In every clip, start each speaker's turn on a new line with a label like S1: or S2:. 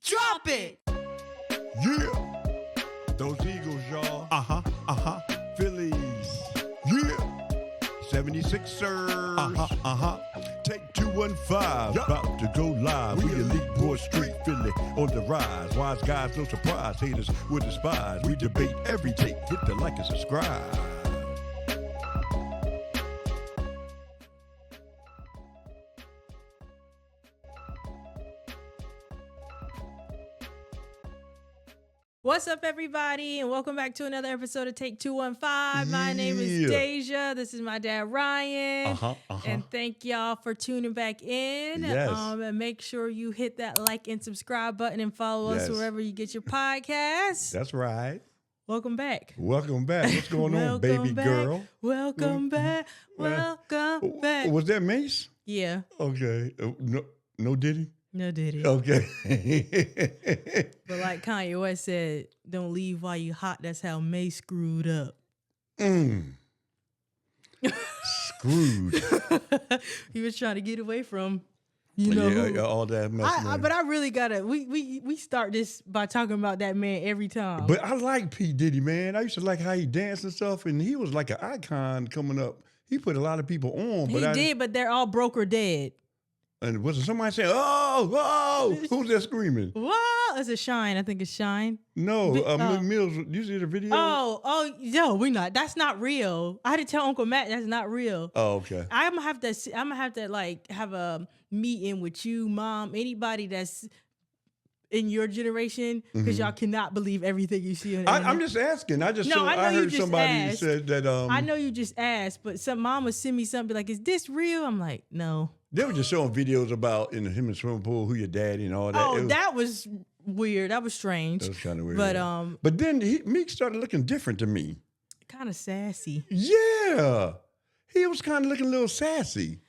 S1: Drop it!
S2: Yeah. Those Eagles, y'all. Phillies. Yeah. 76ers. Take 215. About to go live. We elite boy street Philly on the rise. Wise guys, no surprise. Haters will despise. We debate every take. Hit the like and subscribe.
S1: What's up, everybody, and welcome back to another episode of Take 215. My name is Deja. This is my dad, Ryan. And thank y'all for tuning back in.
S2: Yes.
S1: And make sure you hit that like and subscribe button and follow us wherever you get your podcasts.
S2: That's right.
S1: Welcome back.
S2: Welcome back. What's going on, baby girl?
S1: Welcome back. Welcome back.
S2: Was that Mace?
S1: Yeah.
S2: Okay. No Diddy?
S1: No Diddy.
S2: Okay.
S1: But like Kanye West said, don't leave while you hot. That's how May screwed up.
S2: Screwed.
S1: He was trying to get away from,
S2: all that mess.
S1: But I really gotta. We start this by talking about that man every time.
S2: But I like P. Diddy, man. I used to like how he danced and stuff, and he was like an icon coming up. He put a lot of people on.
S1: But they're all broke or dead.
S2: And was it somebody saying, oh, who's that screaming?
S1: What? It's a Shine. I think it's Shine.
S2: No, Mills, you see the video?
S1: No, we're not. That's not real. I had to tell Uncle Matt that's not real.
S2: Oh, okay.
S1: I'm gonna have to like have a meeting with you, Mom, anybody that's in your generation, because y'all cannot believe everything you see on the internet.
S2: I'm just asking. I heard somebody said that.
S1: I know you just asked, but some mom would send me something like, "Is this real?" I'm like, "No."
S2: They were just showing videos about him in the swimming pool, who your daddy and all that.
S1: Oh, that was weird. That was strange.
S2: That was kind of weird.
S1: But
S2: then Meek started looking different to me.
S1: Kind of sassy.
S2: Yeah, he was kind of looking a little sassy.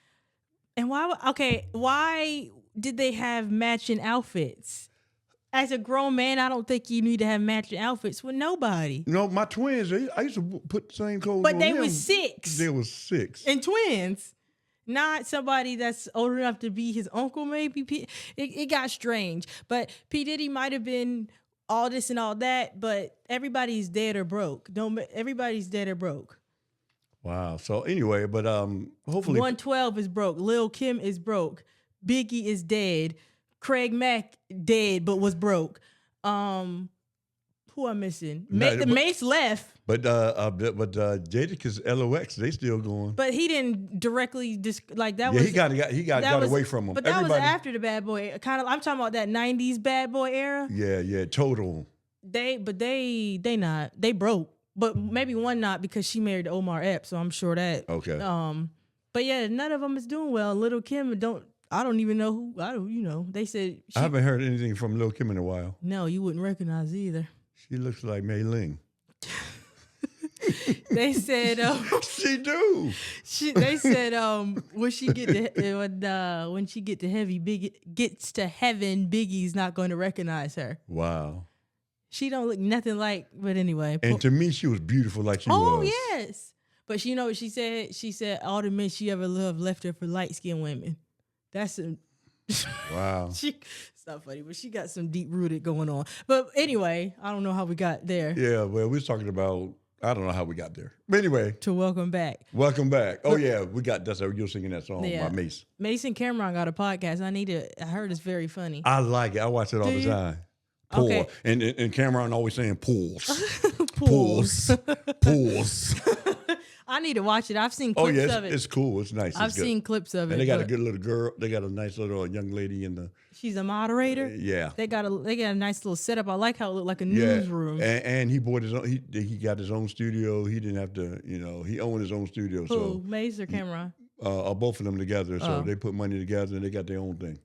S1: And why did they have matching outfits? As a grown man, I don't think you need to have matching outfits with nobody.
S2: No, my twins, I used to put the same clothes on
S1: But they
S2: them.
S1: were 6.
S2: They were 6.
S1: And twins. Not somebody that's old enough to be his uncle, maybe. It got strange. But P. Diddy might have been all this and all that, but everybody's dead or broke. Everybody's dead or broke.
S2: Wow. So anyway, but hopefully
S1: 112 is broke. Lil Kim is broke. Biggie is dead. Craig Mack dead but was broke. Who I'm missing? Mace left.
S2: But Jadakiss LOX, they still going.
S1: But he didn't directly that
S2: yeah,
S1: was.
S2: he got away from him.
S1: But that was after the bad boy. I'm talking about that 90s bad boy era.
S2: Yeah, total.
S1: They not. They broke. But maybe one not because she married Omar Epps, so I'm sure that.
S2: Okay.
S1: But yeah, none of them is doing well. Little Kim I don't even know who. They said
S2: I haven't heard anything from Lil Kim in a while.
S1: No, you wouldn't recognize either.
S2: She looks like Mei Ling.
S1: They said
S2: she do.
S1: They said when she get to gets to heaven, Biggie's not going to recognize her.
S2: Wow.
S1: She don't look nothing like. But anyway.
S2: And to me, she was beautiful like she was.
S1: Oh yes. But you know what she said? She said all the men she ever loved left her for light skinned women. That's
S2: wow.
S1: It's not funny, but she got some deep rooted going on. But anyway, I don't know how we got there.
S2: Yeah, well, we was talking about. I don't know how we got there. But anyway.
S1: To welcome back.
S2: Welcome back. Oh yeah, you're singing that song by Mace.
S1: Mason Cameron got a podcast. I heard it's very funny.
S2: I like it. I watch it all the time. Pour. Okay. And Cameron always saying pools.
S1: Pools.
S2: Pools.
S1: I need to watch it. I've seen clips of it.
S2: It's cool. It's nice.
S1: I've seen clips of it.
S2: And they got a good little girl. They got a nice little young lady in the.
S1: She's a moderator.
S2: Yeah.
S1: They got a nice little setup. I like how it looked like a newsroom.
S2: And he bought his own. He got his own studio. He didn't have to. He owned his own studio.
S1: Who?
S2: So
S1: Mace or Cameron?
S2: Both of them together. So they put money together and they got their own thing.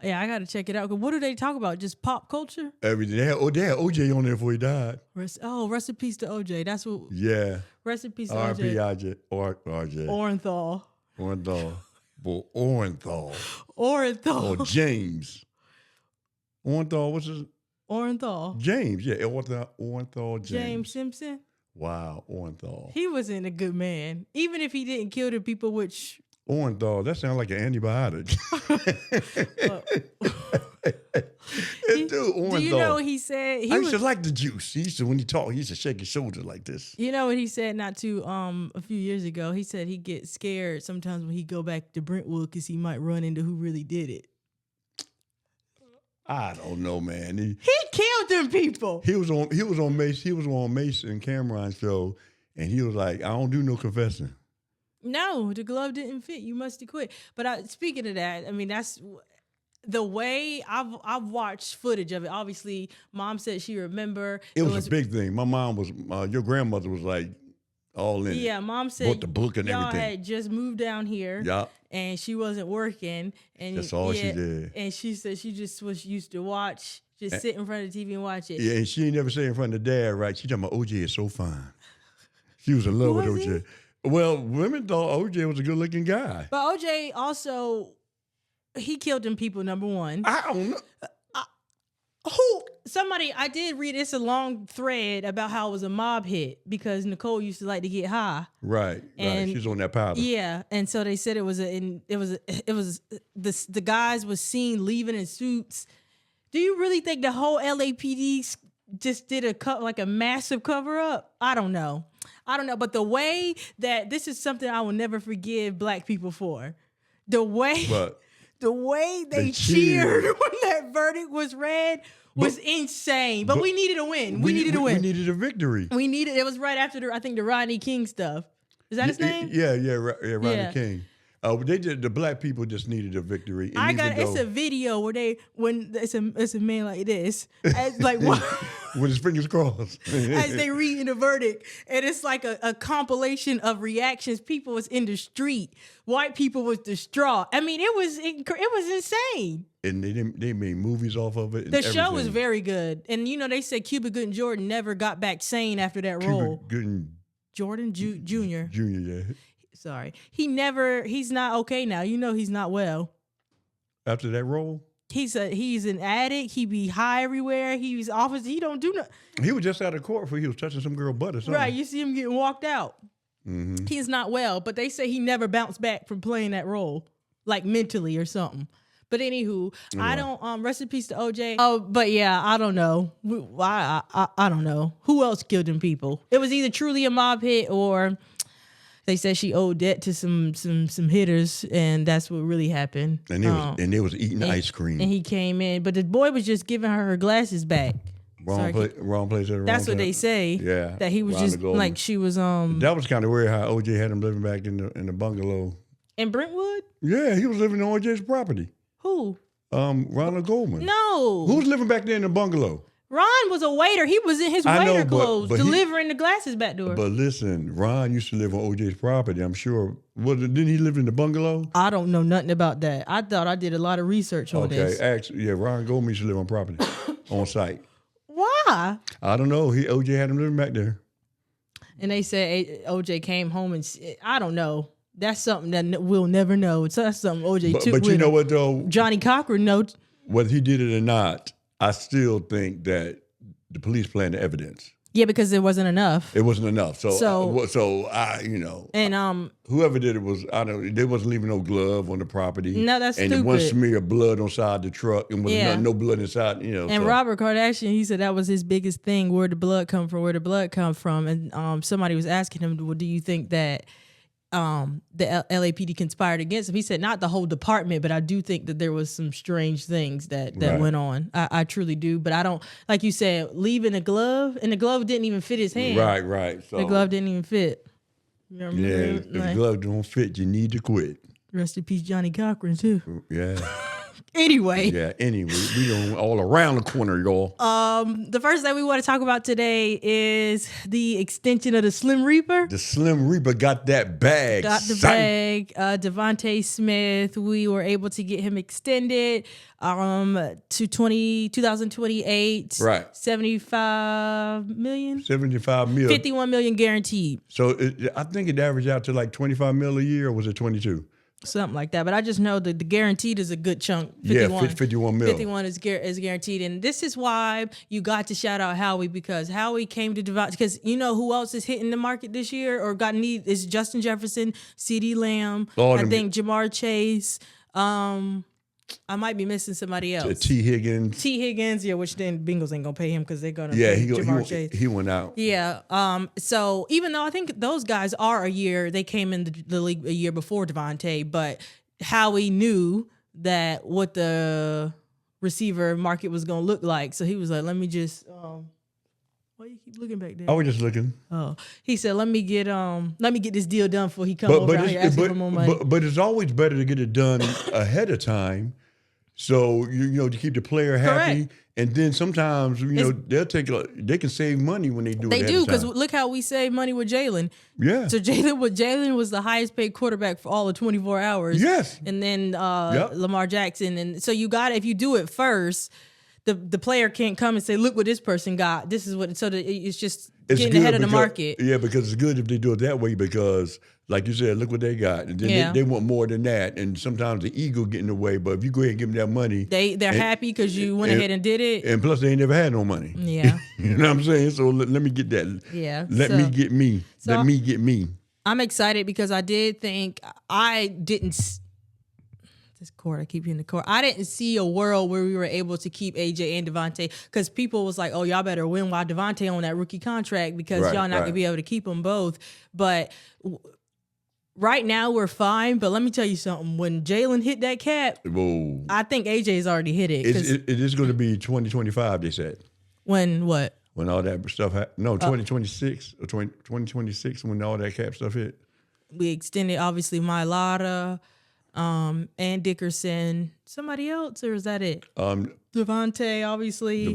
S1: Yeah, I got to check it out. What do they talk about? Just pop culture?
S2: Everything. They had OJ on there before he died.
S1: Rest in peace to OJ. That's what.
S2: Yeah.
S1: Rest in peace to
S2: R.P.
S1: OJ.
S2: RJ.
S1: Orenthal.
S2: Orenthal.
S1: Orenthal.
S2: Or James. Orenthal, what's his?
S1: Orenthal.
S2: James, yeah. Orenthal James.
S1: James Simpson.
S2: Wow, Orenthal.
S1: He wasn't a good man. Even if he didn't kill the people, which
S2: Orenthal, that sounds like an antibiotic. Dude,
S1: Do you know what he said?
S2: I used to like the juice. He used to, when he talked, he used to shake his shoulders like this.
S1: You know what he said not too a few years ago? He said he gets scared sometimes when he go back to Brentwood because he might run into who really did it.
S2: I don't know, man.
S1: He killed them people.
S2: He was on Mace and Cameron's show, and he was like, I don't do no confessing.
S1: No, the glove didn't fit. You must have quit. But speaking of that, I mean, that's the way I've watched footage of it. Obviously, Mom said she remember.
S2: It was a big thing. My mom was, your grandmother was like all in it.
S1: Yeah, Mom said
S2: bought the book and
S1: y'all
S2: everything.
S1: had just moved down here.
S2: Yeah.
S1: And she wasn't working. And
S2: that's all she did.
S1: And she said she just was used to watch, just sit in front of the TV and watch it.
S2: Yeah, and she ain't never say in front of Dad, right? She talking about OJ is so fine. She was in love with OJ. Well, women thought OJ was a good looking guy.
S1: But OJ also, he killed them people, number one.
S2: I don't know.
S1: I did read, it's a long thread about how it was a mob hit because Nicole used to like to get high.
S2: Right. She's on that powder.
S1: Yeah. And so they said the guys was seen leaving in suits. Do you really think the whole LAPD just did a massive cover up? I don't know. But the way that this is something I will never forgive black people for. The way they cheered when that verdict was read was insane. But we needed a win. We needed a win.
S2: We needed a victory.
S1: It was right after the Rodney King stuff. Is that his name?
S2: Yeah, Rodney King. The black people just needed a victory.
S1: It's a video where it's a man like this, like what?
S2: With his fingers crossed,
S1: as they reading the verdict, and it's like a compilation of reactions. People was in the street, white people was distraught. I mean, it was insane.
S2: And they made movies off of it.
S1: The show was very good, and they said Cuba Gooding Jordan never got back sane after that role.
S2: Gooding
S1: Jordan Jr.
S2: Jr. Yeah.
S1: Sorry. He's not okay now. He's not well.
S2: After that role?
S1: He's an addict. He be high everywhere. He don't do nothing.
S2: He was just out of court for he was touching some girl butt or something.
S1: Right. You see him getting walked out.
S2: Mm-hmm.
S1: He's not well, but they say he never bounced back from playing that role, like mentally or something. But anywho, I don't, rest in peace to OJ. Oh, but yeah, I don't know. I don't know. Who else killed them people? It was either truly a mob hit or they said she owed debt to some hitters, and that's what really happened.
S2: And they was eating ice cream.
S1: And he came in, but the boy was just giving her glasses back.
S2: Wrong place at the wrong time.
S1: That's what they say.
S2: Yeah.
S1: That he was just like she was
S2: That was kind of weird how OJ had him living back in the bungalow.
S1: In Brentwood?
S2: Yeah, he was living on OJ's property.
S1: Who?
S2: Ronald Goldman.
S1: No.
S2: Who was living back there in the bungalow?
S1: Ron was a waiter. He was in his waiter clothes, delivering the glasses back door.
S2: But listen, Ron used to live on OJ's property, I'm sure. Didn't he live in the bungalow?
S1: I don't know nothing about that. I thought I did a lot of research on this.
S2: Okay, Ron Goldman used to live on property, on site.
S1: Why?
S2: I don't know. OJ had him living back there.
S1: And they said OJ came home and I don't know. That's something that we'll never know. So that's something OJ took.
S2: But you know what though?
S1: Johnny Cochran knows.
S2: Whether he did it or not, I still think that the police planted evidence.
S1: Yeah, because there wasn't enough.
S2: It wasn't enough. So I
S1: and
S2: whoever did it was they wasn't leaving no glove on the property.
S1: No, that's stupid.
S2: And one smear of blood on side the truck and was no blood inside.
S1: And Robert Kardashian, he said that was his biggest thing. Where the blood come from? Where the blood come from? And somebody was asking him, "Well, do you think that?" The LAPD conspired against him. He said not the whole department, but I do think that there was some strange things that went on. I truly do, but I don't, like you said, leaving a glove, and the glove didn't even fit his hand.
S2: Right. So,
S1: the glove didn't even fit.
S2: If the glove don't fit, you need to quit.
S1: Rest in peace, Johnny Cochran too.
S2: Yeah.
S1: Anyway,
S2: we on all around the corner, y'all.
S1: The first thing we want to talk about today is the extension of the Slim Reaper.
S2: The Slim Reaper got that bag.
S1: Bag. Devonta Smith, we were able to get him extended to 2028.
S2: Right.
S1: 75 million.
S2: 75 million.
S1: 51 million guaranteed.
S2: So I think it averaged out to like 25 mil a year, or was it 22?
S1: Something like that, but I just know that the guaranteed is a good chunk. 51.
S2: Yeah, 51 mil.
S1: 51 is guaranteed, and this is why you got to shout out Howie, because Howie came to Devonta. Because you know who else is hitting the market this year or got need is Justin Jefferson, CeeDee Lamb, I think Jamar Chase. I might be missing somebody else.
S2: T. Higgins.
S1: Yeah, which then Bengals ain't gonna pay him because they're gonna
S2: Yeah,
S1: pay Jamar Chase.
S2: he went out.
S1: Yeah. So even though I think those guys are they came in the league a year before Devonta, but Howie knew that what the receiver market was gonna look like. So he was like, let me just why you keep looking back there?
S2: I was just looking.
S1: Oh, he said, let me get this deal done before he comes over here asking for more money.
S2: But it's always better to get it done ahead of time, so you know to keep the player happy.
S1: Correct.
S2: And then sometimes they can save money when they do.
S1: They
S2: it
S1: do because look how we save money with Jalen.
S2: Yeah.
S1: So Jalen was the highest paid quarterback for all of 24 hours.
S2: Yes.
S1: And then Lamar Jackson, and so if you do it first. The player can't come and say, look what this person got. This is what, so that it's just getting ahead of the market.
S2: Yeah, because it's good if they do it that way because, like you said, look what they got. And then they want more than that. And sometimes the ego get in the way. But if you go ahead and give them that money.
S1: They're happy because you went ahead and did it.
S2: And plus, they ain't never had no money.
S1: Yeah.
S2: You know what I'm saying? So let me get that.
S1: Yeah.
S2: Let me get me. Let me get me.
S1: I'm excited because I did think this court, I keep hitting the court. I didn't see a world where we were able to keep AJ and Devonta because people was like, oh, y'all better win while Devonta on that rookie contract because y'all not going to be able to keep them both. But right now we're fine. But let me tell you something. When Jalen hit that cap, whoa. I think AJ's already hit it.
S2: It is going to be 2025, they said.
S1: When what?
S2: When all that stuff happened. No, 2026 or 2026 when all that cap stuff hit.
S1: We extended, obviously, Mailata. And Dickerson, somebody else, or is that it? Devonta, obviously.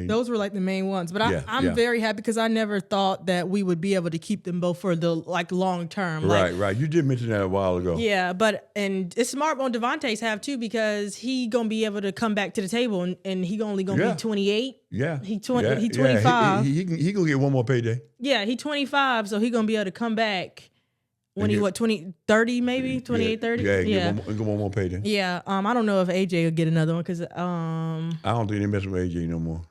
S1: Those were like the main ones. But I'm very happy because I never thought that we would be able to keep them both for the long term.
S2: Right. You did mention that a while ago.
S1: Yeah, and it's smart on Devontae's have too because he gonna be able to come back to the table and he only gonna be 28.
S2: Yeah.
S1: He 25.
S2: He gonna get one more payday.
S1: Yeah, he 25, so he gonna be able to come back. When he 30 maybe 28 30
S2: get one more payday.
S1: Yeah, I don't know if AJ will get another one because
S2: I don't think they messing with AJ no more.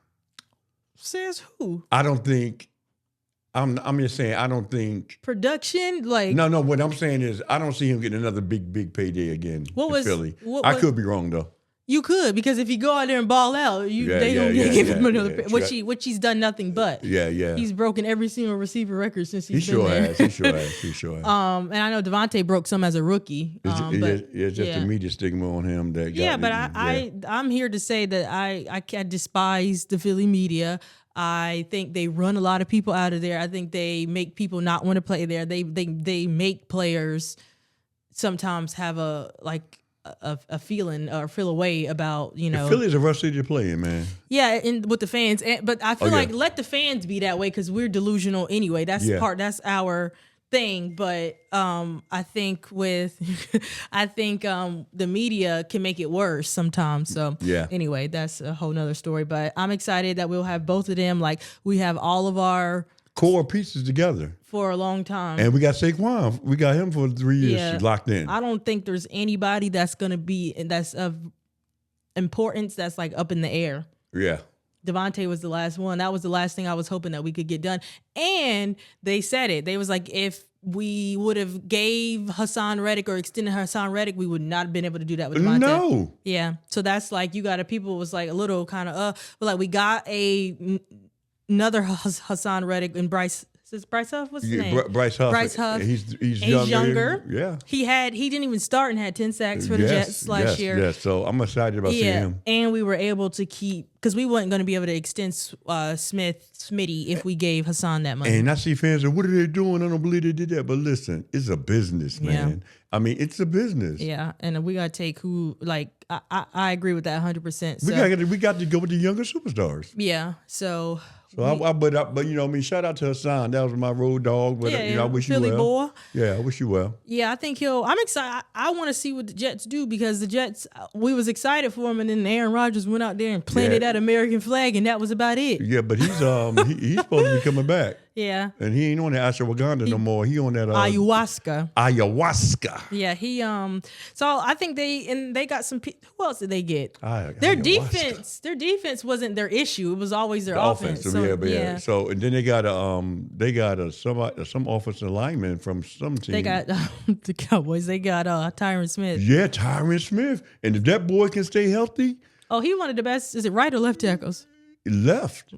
S1: Says who?
S2: I don't think. I'm just saying I don't think
S1: production like
S2: no. What I'm saying is I don't see him getting another big payday again in Philly. I could be wrong though.
S1: You could because if you go out there and ball out, they don't give him another. Which he's done nothing but.
S2: Yeah.
S1: He's broken every single receiver record since he's been
S2: there.
S1: He
S2: sure has.
S1: And I know Devonta broke some as a rookie.
S2: It's just a media stigma on him that.
S1: I'm here to say that I despise the Philly media. I think they run a lot of people out of there. I think they make people not want to play there. They make players sometimes have a feeling or feel a way about,
S2: Philly's a rough city to play in, man.
S1: Yeah, with the fans. But I feel like let the fans be that way because we're delusional anyway. That's that's our thing. But I think the media can make it worse sometimes. So anyway, that's a whole nother story. But I'm excited that we'll have both of them. Like we have all of our
S2: core pieces together
S1: for a long time.
S2: And we got Saquon. We got him for 3 years locked in.
S1: I don't think there's anybody that's going to be, that's of importance that's like up in the air.
S2: Yeah.
S1: Devonta was the last one. That was the last thing I was hoping that we could get done. And they said it. They was like, if we would have gave Hassan Reddick or extended Hassan Reddick, we would not have been able to do that with Devonta.
S2: No.
S1: Yeah. So that's like, people was like a little kind of, but like we got another Hassan Reddick and Bryce. Is Bryce Huff? What's his name?
S2: Bryce Huff.
S1: Bryce Huff.
S2: He's
S1: younger.
S2: Yeah.
S1: He didn't even start and had 10 sacks for the Jets last year.
S2: Yes. So I'm excited about seeing him.
S1: And we were able to keep, because we weren't going to be able to extend Smitty if we gave Hassan that money.
S2: And I see fans say, what are they doing? I don't believe they did that. But listen, it's a business, man. Yeah. I mean, it's a business.
S1: Yeah. And we got to take I agree with that 100%. So,
S2: we got to go with the younger superstars.
S1: Yeah. So
S2: but shout out to Hassan. That was my road dog. But I wish you well. Philly boy. Yeah, I wish you well.
S1: Yeah, I think I'm excited. I want to see what the Jets do because the Jets, we was excited for him, and then Aaron Rodgers went out there and planted that American flag, and that was about it.
S2: Yeah, but he's supposed to be coming back.
S1: Yeah.
S2: And he ain't on that ashwagandha no more. He on that
S1: Ayahuasca.
S2: Ayahuasca.
S1: Yeah, he so I think they got some who else did they get? Their
S2: Ayahuasca.
S1: defense wasn't their issue. It was always their
S2: The
S1: offense.
S2: offensive,
S1: So,
S2: yeah. So and then they got some offensive lineman from some team.
S1: They got the Cowboys. They got Tyron Smith.
S2: Yeah, Tyron Smith. And if that boy can stay healthy.
S1: Oh, he one of the best. Is it right or left tackles?
S2: Left.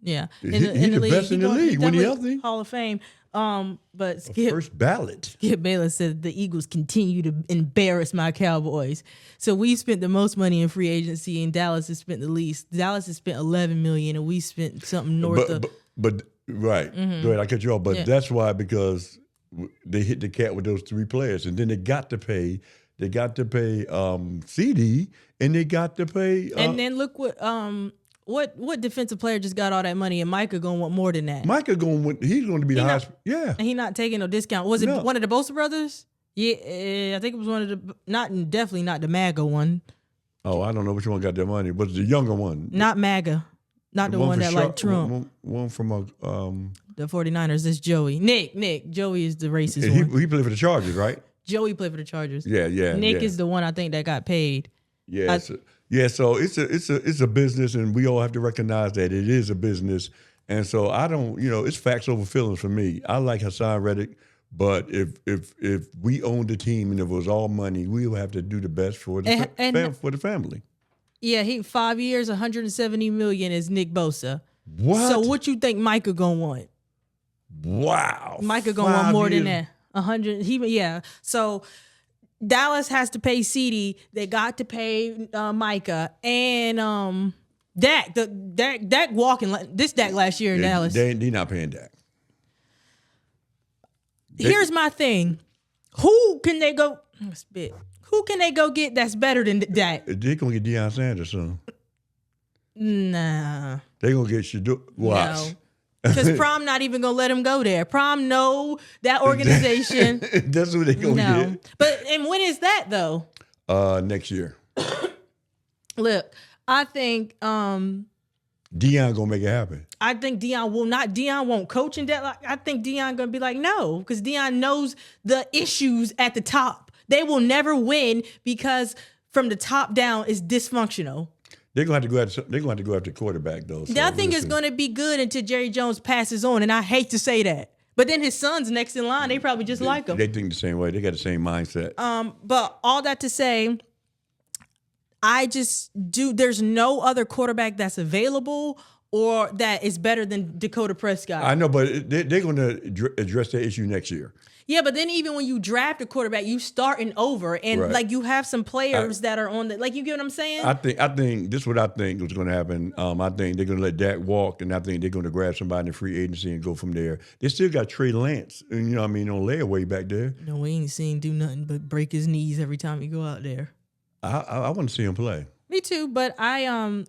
S1: Yeah.
S2: He's the best in the league when he's healthy.
S1: Hall of Fame. But Skip,
S2: first ballot.
S1: Skip Bayless said the Eagles continue to embarrass my Cowboys. So we spent the most money in free agency, and Dallas has spent the least. Dallas has spent $11 million, and we spent something north of.
S2: But right, go ahead. I cut you off. But that's why, because they hit the cap with those 3 players, and then they got to pay. They got to pay CD, and they got to pay.
S1: And then look what defensive player just got all that money, and Micah gonna want more than that.
S2: Micah he's going to be the highest. Yeah,
S1: and he not taking no discount. Was it one of the Bosa brothers? Yeah, I think it was one of the definitely not the MAGA one.
S2: Oh, I don't know which one got that money. But the younger one,
S1: not MAGA, not the one that like Trump.
S2: One from
S1: the 49ers. This Joey, Nick. Joey is the racist one.
S2: He played for the Chargers, right?
S1: Joey played for the Chargers.
S2: Yeah.
S1: Nick is the one I think that got paid.
S2: Yeah. So it's a business, and we all have to recognize that it is a business. And so I don't, it's facts over feelings for me. I like Hassan Reddick, but if we owned the team and it was all money, we would have to do the best for the family.
S1: Yeah, he 5 years, $170 million is Nick Bosa.
S2: What?
S1: So what you think Micah gonna want?
S2: Wow.
S1: Micah gonna want more than that. 100. So Dallas has to pay CD. They got to pay Micah and Dak. Dak walking this Dak last year in Dallas.
S2: They not paying Dak.
S1: Here's my thing. Who can they go? Who can they go get that's better than Dak?
S2: They're gonna get Deion Sanders soon.
S1: Nah.
S2: They're gonna get Shador. Watch.
S1: No. Because Prom not even gonna let him go there. Prom know that organization.
S2: That's what they gonna get.
S1: But and when is that though?
S2: Next year.
S1: Look, I think
S2: Deion gonna make it happen.
S1: I think Deion won't coach in that. I think Deion gonna be like, no, because Deion knows the issues at the top. They will never win because from the top down is dysfunctional.
S2: They're gonna have to go after quarterback though. So
S1: Nothing is gonna be good until Jerry Jones passes on, and I hate to say that. But then his son's next in line. They probably just like him.
S2: They think the same way. They got the same mindset.
S1: But all that to say, there's no other quarterback that's available or that is better than Dakota Prescott.
S2: I know, but they're going to address that issue next year.
S1: Yeah, but then even when you draft a quarterback, you starting over, and
S2: right.
S1: You have some players that are on the you get what I'm saying?
S2: I think this is what I think was going to happen. I think they're going to let Dak walk, and I think they're going to grab somebody in free agency and go from there. They still got Trey Lance, and on layaway back there.
S1: No, we ain't seen him do nothing but break his knees every time he go out there.
S2: I want to see him play.
S1: Me too, but I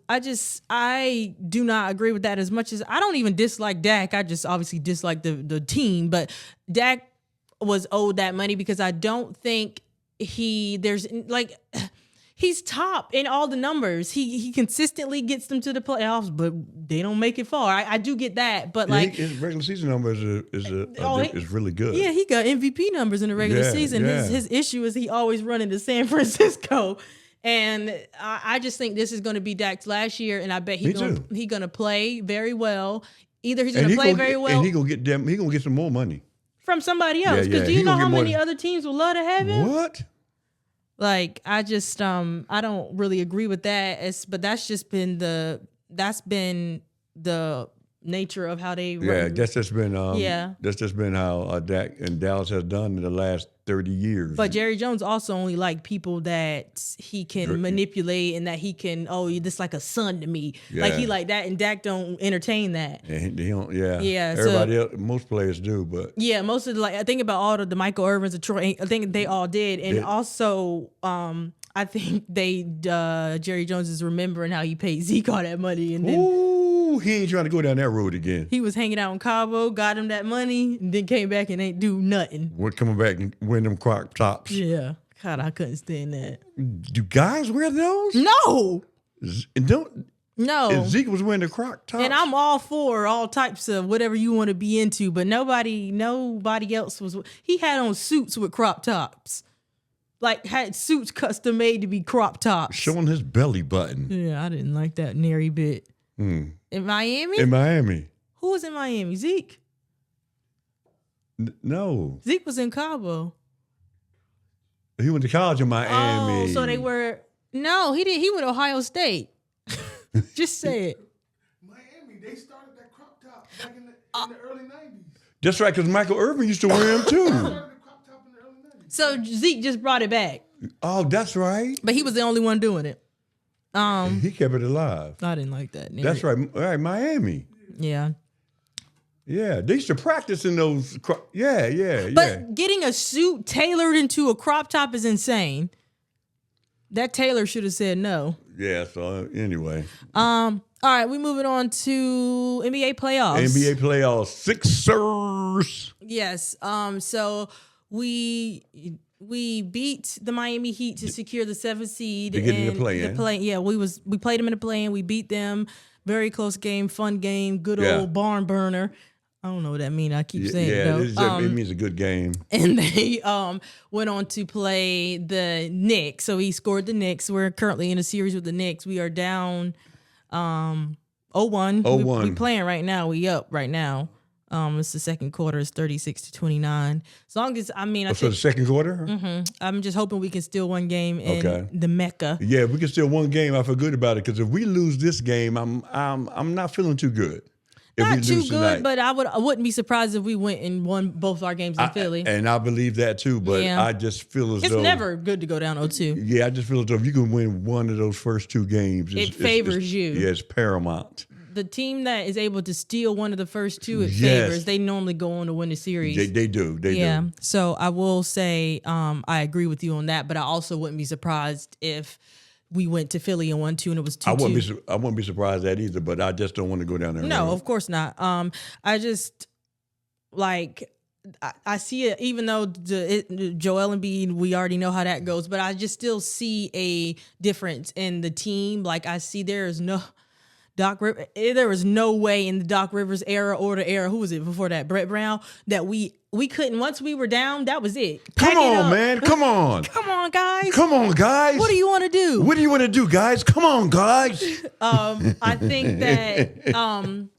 S1: do not agree with that as much as I don't even dislike Dak. I just obviously dislike the team, but Dak was owed that money because I don't think he's top in all the numbers. He consistently gets them to the playoffs, but they don't make it far. I do get that, but
S2: his regular season numbers is really good.
S1: Yeah, he got MVP numbers in the regular season.
S2: Yeah.
S1: His issue is he always running to San Francisco. And I just think this is going to be Dak's last year, and I bet he's going to play very well. Either he's going to play very well,
S2: and he going to get some more money
S1: from somebody else. Because do you know how many other teams would love to have him?
S2: What?
S1: I just I don't really agree with that. But that's been the nature of how they run.
S2: Yeah, that's just been how Dak and Dallas has done in the last 30 years.
S1: But Jerry Jones also only like people that he can manipulate and that he can, this like a son to me.
S2: Yeah.
S1: He like that, and Dak don't entertain that.
S2: And he don't, yeah.
S1: Yeah.
S2: Everybody else, most players do, but.
S1: Yeah, most of I think about all of the Michael Irvins, the Troy, I think they all did. And also, I think Jerry Jones is remembering how he paid Zeke all that money. And then.
S2: He ain't trying to go down that road again.
S1: He was hanging out in Cabo, got him that money, and then came back and ain't do nothing.
S2: We're coming back and wearing them crop tops.
S1: Yeah. God, I couldn't stand that.
S2: Do guys wear those?
S1: No.
S2: And don't
S1: No.
S2: And Zeke was wearing the Croc tops.
S1: And I'm all for all types of whatever you want to be into, but nobody else was. He had on suits with crop tops. Like, had suits custom made to be crop tops.
S2: Showing his belly button.
S1: Yeah, I didn't like that nary bit. In Miami?
S2: In Miami.
S1: Who was in Miami? Zeke?
S2: No.
S1: Zeke was in Cabo.
S2: He went to college in Miami.
S1: Oh, so they were... No, he didn't. He went to Ohio State. Just say it.
S3: Miami, they started that crop top back in the early 90s.
S2: That's right, because Michael Irvin used to wear them too.
S3: Started the crop top in the early 90s.
S1: So Zeke just brought it back.
S2: Oh, that's right.
S1: But he was the only one doing it.
S2: He kept it alive.
S1: I didn't like that.
S2: That's right. All right, Miami.
S1: Yeah.
S2: Yeah, they used to practice in those. Yeah.
S1: But getting a suit tailored into a crop top is insane. That tailor should have said no.
S2: Yeah. So anyway.
S1: All right, we moving on to NBA playoffs.
S2: NBA playoffs, Sixers.
S1: Yes. So we beat the Miami Heat to secure the 7th seed.
S2: To get in the play-in.
S1: Yeah, we played them in the play-in. We beat them. Very close game, fun game, good old barn burner. I don't know what that means. I keep saying it though.
S2: It means a good game.
S1: And they went on to play the Knicks. So he scored the Knicks. We're currently in a series with the Knicks. We are down 0-1.
S2: 0-1.
S1: We playing right now. We up right now. It's the second quarter. It's 36-29. As long as I think
S2: the second quarter.
S1: Mm-hmm. I'm just hoping we can steal one game in the Mecca.
S2: Yeah, if we can steal one game, I feel good about it. Because if we lose this game, I'm not feeling too good.
S1: Not too good, tonight. But I wouldn't be surprised if we went and won both our games in Philly.
S2: And I believe that too, but I just feel as though...
S1: It's never good to go down 0-2.
S2: Yeah, I just feel as though if you can win one of those first two games...
S1: It favors you.
S2: Yeah, it's paramount.
S1: The team that is able to steal one of the first two, it favors. They normally go on to win the series.
S2: They do. They do.
S1: So I will say I agree with you on that, but I also wouldn't be surprised if we went to Philly and 1-2 and it was 2-2.
S2: I wouldn't be surprised at that either, but I just don't want to go down there.
S1: No, of course not. I just I see it, even though Joel Embiid, we already know how that goes, but I just still see a difference in the team. Like I see there was no way in the Doc Rivers era or the era, who was it before that, Brett Brown, that we couldn't, once we were down, that was it.
S2: Come on, man. Come on.
S1: Come on, guys.
S2: Come on, guys.
S1: What do you want to do?
S2: What do you want to do, guys? Come on, guys.
S1: I think that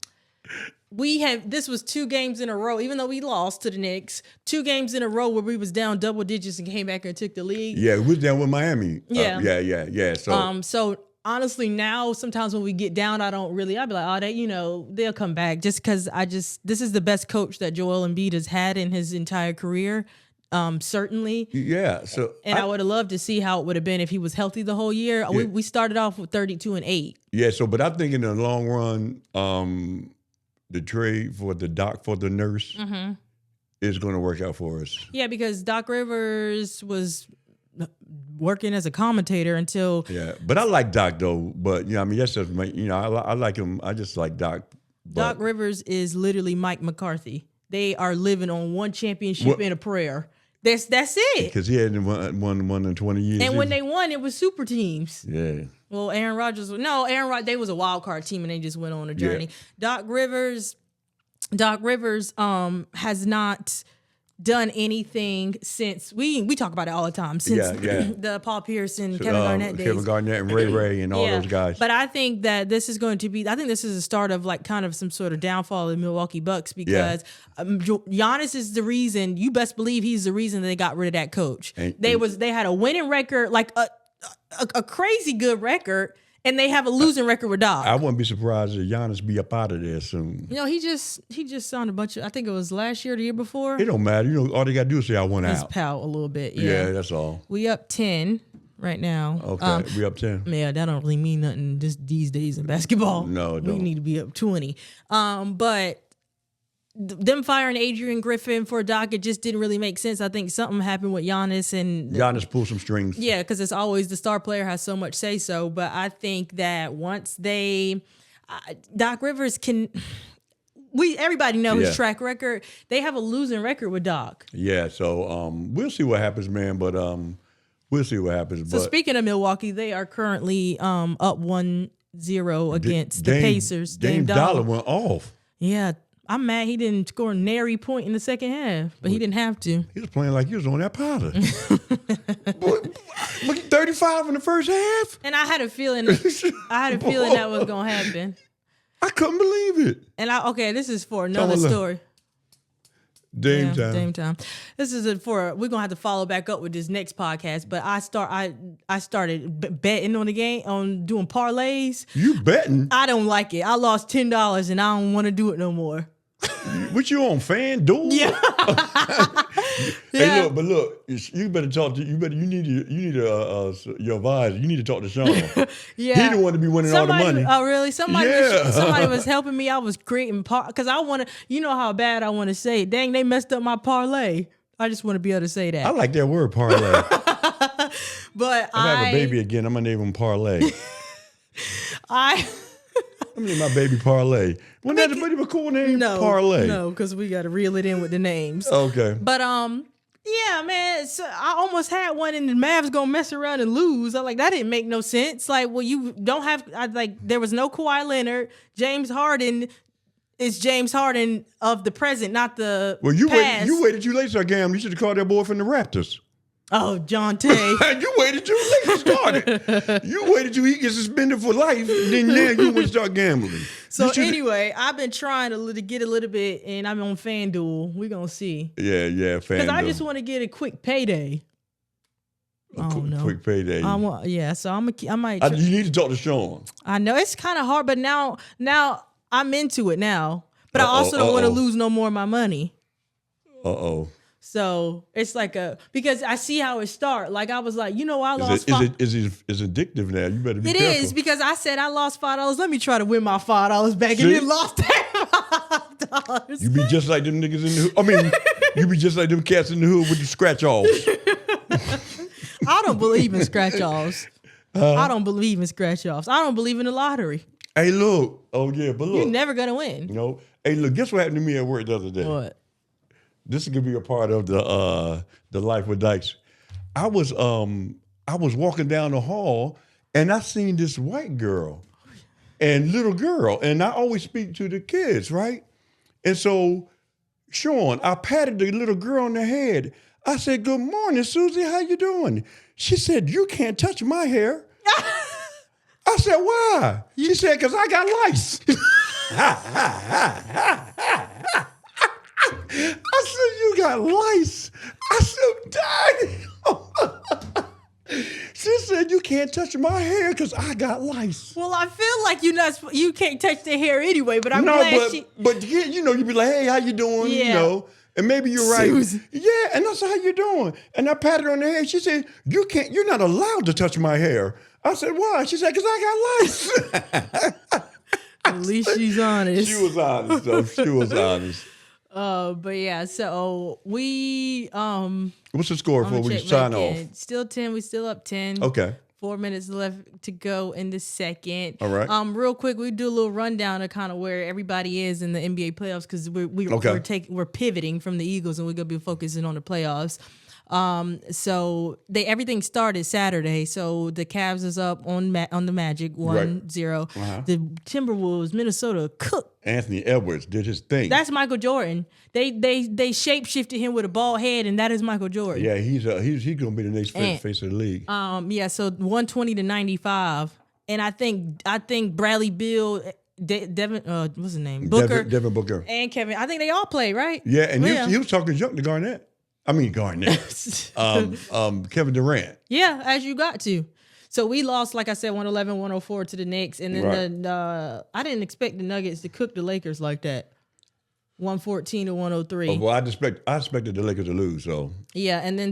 S1: this was 2 games in a row, even though we lost to the Knicks, 2 games in a row where we was down double digits and came back and took the lead.
S2: Yeah, we was down with Miami.
S1: Yeah. So honestly, now sometimes when we get down, I'll be like, they'll come back, just because this is the best coach that Joel Embiid has had in his entire career. Certainly.
S2: Yeah. So
S1: I would have loved to see how it would have been if he was healthy the whole year. Yeah. We started off with 32-8.
S2: Yeah. So, but I think in the long run, the trade for the nurse is going to work out for us.
S1: Yeah, because Doc Rivers was working as a commentator until...
S2: Yeah, but I like Doc, though. But, that's just, I like him. I just like Doc.
S1: Doc Rivers is literally Mike McCarthy. They are living on one championship and a prayer. That's it.
S2: Because he hadn't won in 20 years.
S1: And when they won, it was super teams.
S2: Yeah.
S1: Well, Aaron Rodgers, they was a wild card team and they just went on a journey. Yeah. Doc Rivers has not done anything since we talk about it all the time since the Paul Pierce and Kevin Garnett days.
S2: Kevin Garnett and Ray and all those guys.
S1: But I think that this is the start of kind of some sort of downfall of the Milwaukee Bucks, because Giannis is the reason. You best believe he's the reason they got rid of that coach. They had a winning record, like a crazy good record. And they have a losing record with Doc.
S2: I wouldn't be surprised if Giannis be up out of there soon.
S1: He just signed a bunch of, I think it was last year or the year before.
S2: It don't matter. All they got to do is say I went out.
S1: Just pout a little bit.
S2: Yeah, that's all.
S1: We up 10 right now.
S2: Okay, we up 10.
S1: Yeah, that don't really mean nothing just these days in basketball.
S2: No, it don't.
S1: We need to be up 20. But them firing Adrian Griffin for Doc, it just didn't really make sense. I think something happened with Giannis, and
S2: Giannis pulled some strings.
S1: Yeah, because it's always the star player has so much say so. But I think that once Doc Rivers can, everybody know his track record. They have a losing record with Doc.
S2: Yeah, so we'll see what happens, man. But we'll see what happens.
S1: So speaking of Milwaukee, they are currently up 1 against the Pacers.
S2: Dame Dollar went off.
S1: Yeah, I'm mad he didn't score nary point in the second half, but he didn't have to.
S2: He was playing like he was on that powder. Look, 35 in the first half.
S1: And I had a feeling that was gonna happen.
S2: I couldn't believe it.
S1: And this is for another story.
S2: Dame time.
S1: This is we're gonna have to follow back up with this next podcast. But I started betting on the game, on doing parlays.
S2: You betting?
S1: I don't like it. I lost $10 and I don't want to do it no more.
S2: What you on, FanDuel?
S1: Yeah.
S2: Hey, look, you better talk to you need your advisor. You need to talk to Sean.
S1: Yeah,
S2: he the one to be winning all the money.
S1: Oh, really? Somebody was helping me. I was creating because I want to. You know how bad I want to say it. Dang, they messed up my parlay. I just want to be able to say that.
S2: I like that word, parlay.
S1: But
S2: I have a baby again. I'm gonna name him Parlay. I'm gonna name my baby Parlay. Wasn't that a cool name?
S1: No,
S2: Parlay.
S1: No, because we got to reel it in with the names.
S2: Okay.
S1: But yeah, man. So I almost had one, and the Mavs gonna mess around and lose. I'm like, that didn't make no sense. Like, well, you don't have. There was no Kawhi Leonard. James Harden is James Harden of the present, not the past.
S2: You waited too late to start gambling. You should have called that boy from the Raptors.
S1: Oh, John Tay.
S2: You waited too late to start it. You waited till he gets suspended for life, then now you want to start gambling.
S1: So anyway, I've been trying to get a little bit, and I'm on FanDuel. We're going to see.
S2: Yeah, FanDuel.
S1: Because I just want to get a quick payday.
S2: Quick payday.
S1: So I might.
S2: You need to talk to Sean.
S1: I know it's kind of hard, but now I'm into it now. But I also don't want to lose no more of my money. So it's like because I see how it starts. Like I was like, I lost
S2: It's addictive now. You better be careful.
S1: It is because I said I lost $5. Let me try to win my $5 back, and then lost $5.
S2: You be just like them niggas in the hood. I mean, you be just like them cats in the hood with the scratch offs.
S1: I don't believe in scratch offs. I don't believe in scratch offs. I don't believe in the lottery.
S2: Hey, look. Oh yeah, but look.
S1: You're never gonna win.
S2: No. Hey, look. Guess what happened to me at work the other day?
S1: What?
S2: This is gonna be a part of the Life with Dykes. I was walking down the hall and I seen this white girl and little girl, and I always speak to the kids, right? And so, Sean, I patted the little girl on the head. I said, "Good morning, Susie. How you doing?" She said, "You can't touch my hair." I said, "Why?" She said, "'Cause I got lice." I said, "You got lice." I said, "Dang." She said, "You can't touch my hair because I got lice."
S1: Well, I feel like you can't touch the hair anyway, but I'm glad
S2: but you be like, "Hey, how you doing?"
S1: Yeah.
S2: And maybe you're right.
S1: Susan.
S2: Yeah, and I said, "How you doing?" And I patted her on the head. She said, "You're not allowed to touch my hair." I said, "Why?" She said, "'Cause I got lice."
S1: At least she's honest.
S2: She was honest, though. She was honest.
S1: But yeah, so we
S2: What's the score before we sign off?
S1: Still 10. We still up 10.
S2: Okay.
S1: 4 minutes left to go in the second.
S2: All right.
S1: Real quick, we do a little rundown of kind of where everybody is in the NBA playoffs because we're pivoting from the Eagles and we're gonna be focusing on the playoffs. So everything started Saturday. So the Cavs is up on the Magic 1-0.
S2: Uh-huh.
S1: The Timberwolves, Minnesota cooked.
S2: Anthony Edwards did his thing.
S1: That's Michael Jordan. They shape shifted him with a bald head, and that is Michael Jordan.
S2: Yeah, he's gonna be the next face of the league.
S1: So 120-95, and I think Bradley Beal, Devin, what's his name, Booker,
S2: Devin Booker,
S1: and Kevin. I think they all played, right?
S2: Yeah, and he was talking junk to Garnett. Kevin Durant.
S1: Yeah, as you got to. So we lost, like I said, 111-104 to the Knicks, and then I didn't expect the Nuggets to cook the Lakers like that. 114-103.
S2: Oh, well, I expected the Lakers to lose. So
S1: yeah, and then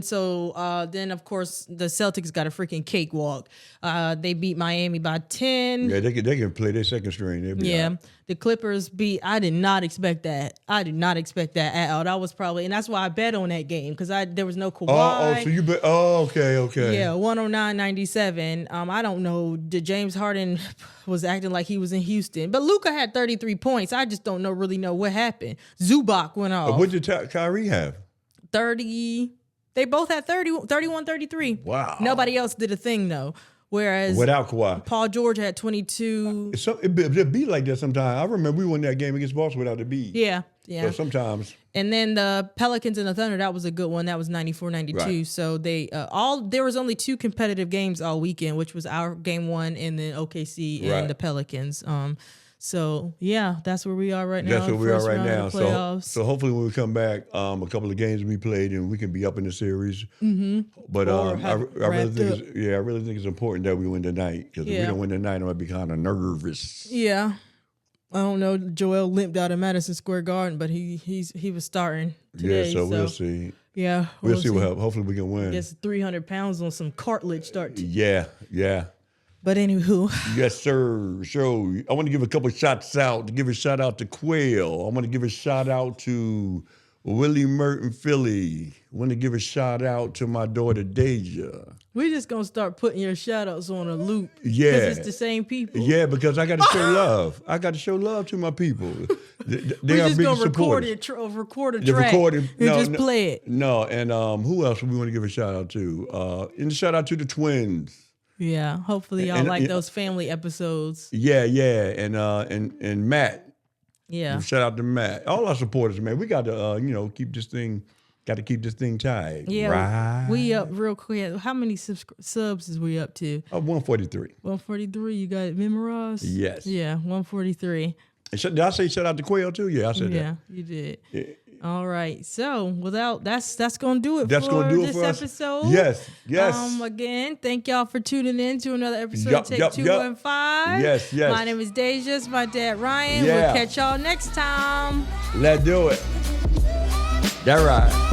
S1: then of course the Celtics got a freaking cakewalk. They beat Miami by 10.
S2: Yeah, they can play their second string. Out.
S1: The Clippers beat. I did not expect that. At all. That was probably, and that's why I bet on that game because there was no Kawhi.
S2: So you bet. Oh, okay.
S1: Yeah, 109-97. I don't know. James Harden was acting like he was in Houston, but Luka had 33 points. I just don't really know what happened. Zubac went off.
S2: What did Kyrie have?
S1: 30. They both had 31-33.
S2: Wow.
S1: Nobody else did a thing though. Whereas
S2: without Kawhi.
S1: Paul George had 22.
S2: So it'd be like that sometimes. I remember we won that game against Boston without the Embiid.
S1: Yeah.
S2: So sometimes.
S1: And then the Pelicans and the Thunder, that was a good one. That was 94-92.
S2: Right.
S1: So there was only 2 competitive games all weekend, which was our game 1 and then OKC and the Pelicans. So yeah, that's where we are right now.
S2: That's where we are right now.
S1: So
S2: hopefully when we come back, a couple of games we played and we can be up in the series. Mm-hmm. But I really think it's important that we win tonight, because if we don't win tonight, I'm gonna be kind of nervous.
S1: Yeah. I don't know. Joel limped out of Madison Square Garden, but he was starting today.
S2: Yeah, so we'll see.
S1: Yeah,
S2: we'll see what happens. Hopefully we can win.
S1: I guess 300 pounds on some cartilage start.
S2: Yeah.
S1: But anywho.
S2: Yes, sir. So I want to give a couple of shots out. To give a shout out to Quail. I want to give a shout out to Willie Merton Philly. I want to give a shout out to my daughter Deja.
S1: We're just going to start putting your shout outs on a loop.
S2: Yeah.
S1: Because it's the same people.
S2: Yeah, because I got to show love. I got to show love to my people.
S1: We're just going to record a track and just play it.
S2: No, and who else we want to give a shout out to? And a shout out to the twins.
S1: Yeah, hopefully y'all like those family episodes.
S2: Yeah, and Matt.
S1: Yeah.
S2: Shout out to Matt. All our supporters, man. We got to keep this thing tight.
S1: Yeah.
S2: Right?
S1: We up real quick. How many subs is we up to?
S2: 143.
S1: 143. You got it memorized?
S2: Yes.
S1: Yeah, 143.
S2: Did I say shout out to Quail too? Yeah, I said that.
S1: Yeah, you did. Yeah. All right. So that's gonna do it.
S2: That's
S1: gonna
S2: do it
S1: this
S2: for us.
S1: episode.
S2: Yes.
S1: Again, thank y'all for tuning in to another episode of Take 215.
S2: Yes.
S1: My name is Deja. It's my dad Ryan.
S2: Yeah.
S1: We'll catch y'all next time.
S2: Let's do it. That right.